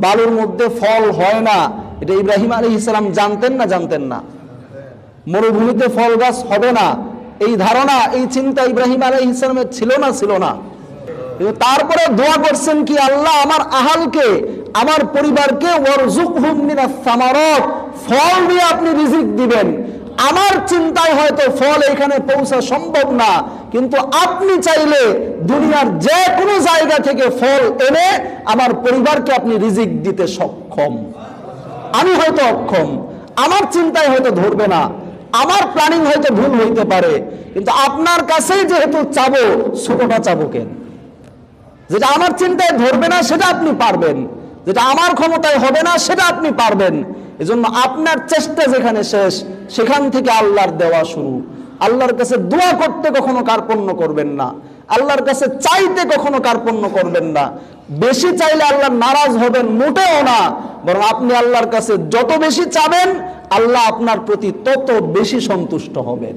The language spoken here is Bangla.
বালুর মধ্যে ফল হয় না, এটা ইব্রাহিম আলাইহিস সালাম জানতেন না জানতেন না? মরুভূমিতে ফল গাছ হবে না, এই ধারণা এই চিন্তা ইব্রাহিম আলাইহিস সালামের ছিল না ছিল না? কিন্তু তারপরে দোয়া করছেন কি, আল্লাহ আমার আহালকে, আমার পরিবারকে ওয়ারযুকহুম মিনাস সামারাত, ফল দিয়ে আপনি রিজিক দিবেন। আমার চিন্তায় হয়তো ফল এখানে পৌঁছা সম্ভব না, কিন্তু আপনি চাইলে দুনিয়ার যে কোনো জায়গা থেকে ফল এনে আমার পরিবারকে আপনি রিজিক দিতে সক্ষম। আমি হয়তো অক্ষম, আমার চিন্তায় হয়তো ধরবে না, আমার প্ল্যানিং হয়তো ভুল হইতে পারে, কিন্তু আপনার কাছেই যেহেতু চাবো, ছোটটা চাবো কেন? যেটা আমার চিন্তায় ধরবে না সেটা আপনি পারবেন, যেটা আমার ক্ষমতায় হবে না সেটা আপনি পারবেন। এজন্য আপনার চেষ্টা যেখানে শেষ, সেখান থেকে আল্লাহর দেওয়া শুরু। আল্লাহর কাছে দোয়া করতে কখনো কার্পণ্য করবেন না, আল্লাহর কাছে চাইতে কখনো কার্পণ্য করবেন না। বেশি চাইলে আল্লাহ নারাজ হবেন মোটেও না, বরং আপনি আল্লাহর কাছে যত বেশি চাবেন, আল্লাহ আপনার প্রতি তত বেশি সন্তুষ্ট হবেন।